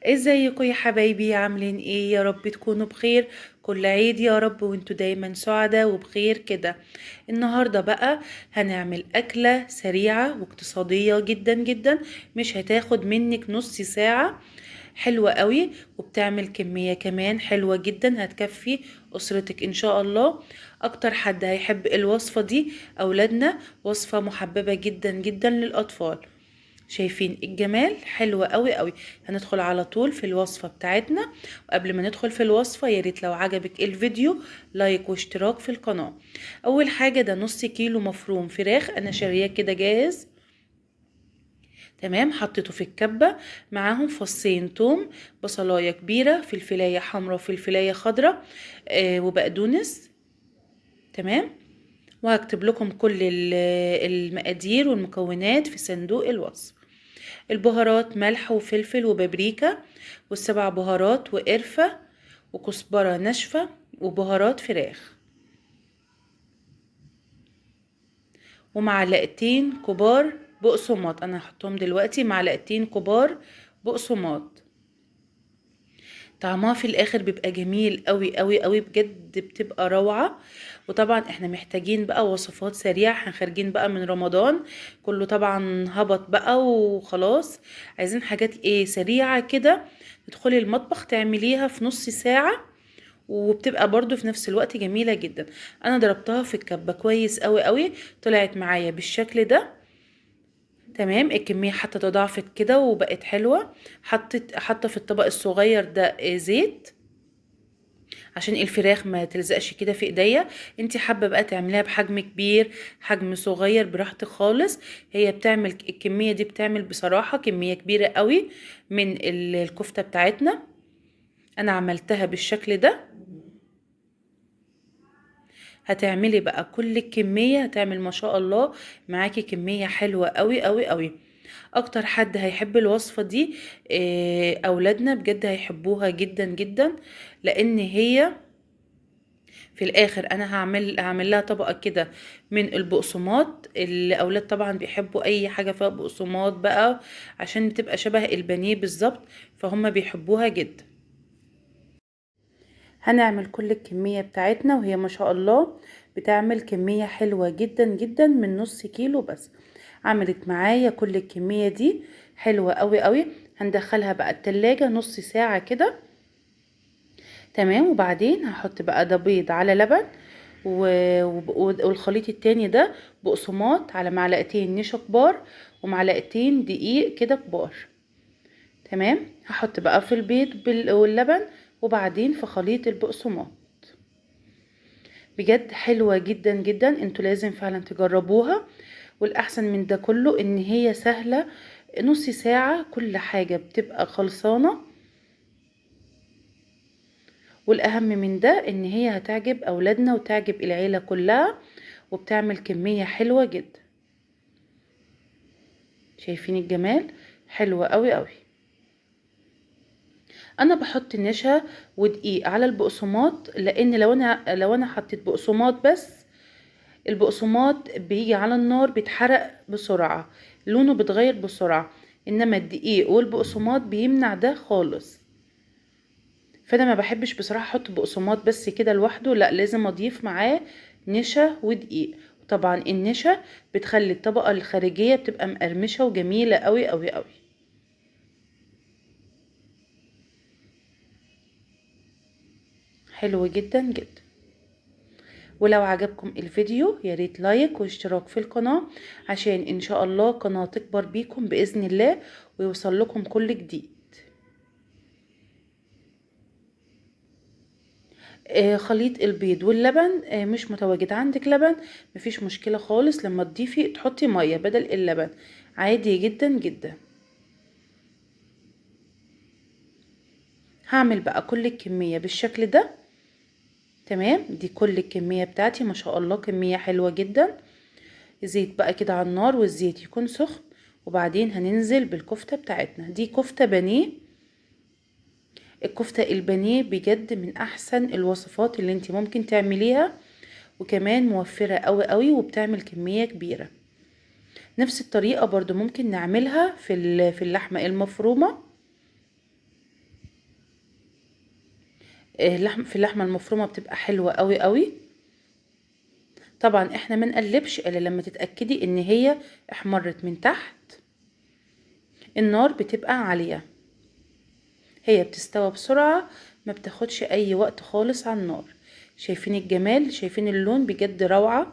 ازيكم يا حبايبي؟ عاملين ايه؟ يا رب تكونوا بخير. كل عيد يا رب وانتوا دايما سعداء وبخير كده. النهاردة بقى هنعمل أكلة سريعة واقتصادية جدا جدا، مش هتاخد منك نص ساعة. حلوة قوي وبتعمل كمية كمان حلوة جدا هتكفي أسرتك إن شاء الله. أكتر حد هيحب الوصفة دي أولادنا، وصفة محببة جدا جدا للأطفال. شايفين الجمال؟ حلوة قوي قوي. هندخل على طول في الوصفة بتاعتنا. وقبل ما ندخل في الوصفة يا ريت لو عجبك الفيديو لايك واشتراك في القناة. اول حاجة ده نص كيلو مفروم فراخ انا شارياه كده جاهز. تمام، حطيته في الكبة. معاهم فصين توم، بصلاية كبيرة، فلفلاية حمراء وفلفلاية خضراء، وبقدونس. تمام. وهكتب لكم كل المقادير والمكونات في صندوق الوصف. البهارات ملح وفلفل وبابريكا، والسبع بهارات وقرفة وكزبرة ناشفة وبهارات فراخ، ومعلقتين كبار بقسماط. انا هحطهم دلوقتي معلقتين كبار بقسماط. طعمها في الاخر بيبقى جميل قوي قوي قوي بجد، بتبقى روعة. وطبعا احنا محتاجين بقى وصفات سريعة، احنا خارجين بقى من رمضان، كله طبعا هبط بقى وخلاص. عايزين حاجات ايه سريعة كده، تدخلي المطبخ تعمليها في نص ساعة وبتبقى برضو في نفس الوقت جميلة جدا. انا ضربتها في الكبة كويس قوي قوي، طلعت معايا بالشكل ده. تمام، الكمية حتى تضاعفت كده وبقت حلوة. حاطة في الطبق الصغير ده زيت عشان الفراخ ما تلزقش كده في ايديا. انتي حابة بقى تعمليها بحجم كبير حجم صغير براحتك خالص. هي بتعمل الكمية دي، بتعمل بصراحة كمية كبيرة قوي من الكفتة بتاعتنا. انا عملتها بالشكل ده. هتعملي بقى كل الكمية، هتعمل ما شاء الله معاكي كمية حلوة قوي قوي قوي. اكتر حد هيحب الوصفة دي اولادنا بجد هيحبوها جدا جدا، لان هي في الاخر انا هعمل لها طبقة كده من البقسماط. الاولاد طبعا بيحبوا اي حاجة فيها بقسماط بقى، عشان بتبقى شبه البانيه بالظبط، فهم بيحبوها جدا. هنعمل كل الكمية بتاعتنا، وهي ما شاء الله بتعمل كمية حلوة جدا جدا من نص كيلو بس. عملت معايا كل الكمية دي حلوة قوي قوي. هندخلها بقى التلاجة نص ساعة كده. تمام، وبعدين هحط بقى ده بيض على لبن والخليط التاني ده بقسماط على معلقتين نشا كبار ومعلقتين دقيق كده كبار. تمام، هحط بقى في البيض واللبن وبعدين في خليط البقسماط. بجد حلوة جدا جدا، انتوا لازم فعلا تجربوها. والاحسن من ده كله ان هي سهلة، نص ساعة كل حاجة بتبقى خلصانة. والاهم من ده ان هي هتعجب اولادنا وتعجب العيلة كلها، وبتعمل كمية حلوة جدا. شايفين الجمال؟ حلوة قوي قوي. انا بحط نشا ودقيق على البقسماط، لان لو انا حطيت بقسماط بس، البقسماط بيجي على النار بيتحرق بسرعة، لونه بيتغير بسرعة. انما الدقيق والبقسماط بيمنع ده خالص. فانا ما بحبش بصراحة احط بقسماط بس كده لوحده، لا لازم اضيف معاه نشا ودقيق. طبعا النشا بتخلي الطبقة الخارجية بتبقى مقرمشة وجميلة قوي قوي قوي. حلو جدا جدا. ولو عجبكم الفيديو ياريت لايك واشتراك في القناة، عشان ان شاء الله قناة تكبر بيكم بإذن الله ويوصل لكم كل جديد. خليط البيض واللبن مش متواجد عندك لبن، مفيش مشكلة خالص. لما تضيفي تحطي مية بدل اللبن، عادي جدا جدا. هعمل بقى كل الكمية بالشكل ده. تمام، دي كل الكمية بتاعتي ما شاء الله كمية حلوة جدا. زيت بقى كده على النار والزيت يكون سخن، وبعدين هننزل بالكفتة بتاعتنا. دي كفتة بانيه. الكفتة البانيه بجد من احسن الوصفات اللي انت ممكن تعمليها، وكمان موفرة قوي قوي وبتعمل كمية كبيرة. نفس الطريقة برضو ممكن نعملها في اللحمة المفرومة. في اللحمة المفرومة بتبقى حلوة قوي قوي. طبعا احنا منقلبش الا لما تتأكدي ان هي احمرت من تحت. النار بتبقى عالية، هي بتستوى بسرعة، ما بتاخدش اي وقت خالص على النار. شايفين الجمال؟ شايفين اللون؟ بجد روعة.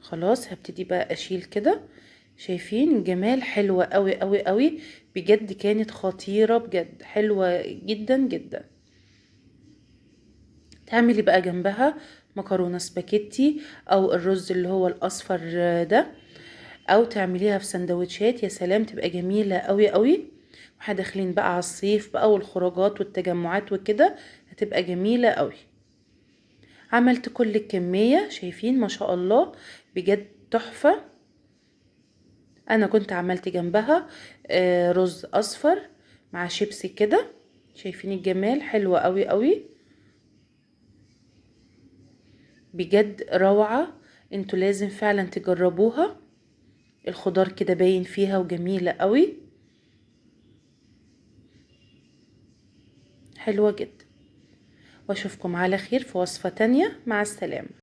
خلاص هبتدي بقى اشيل كده. شايفين الجمال؟ حلوة قوي قوي قوي بجد، كانت خطيرة بجد، حلوة جدا جدا. تعملي بقى جنبها مكرونة سباكيتي او الرز اللي هو الاصفر ده، او تعمليها في سندوتشات. يا سلام، تبقى جميلة قوي قوي. واحنا داخلين بقى على الصيف بقى والخروجات والتجمعات وكده، هتبقى جميلة قوي. عملت كل الكمية، شايفين ما شاء الله بجد تحفة. انا كنت عملت جنبها رز اصفر مع شيبسي كده. شايفين الجمال؟ حلوة قوي قوي بجد، روعة. انتوا لازم فعلا تجربوها. الخضار كده باين فيها وجميلة قوي، حلوة جدا. واشوفكم على خير في وصفة تانية. مع السلامة.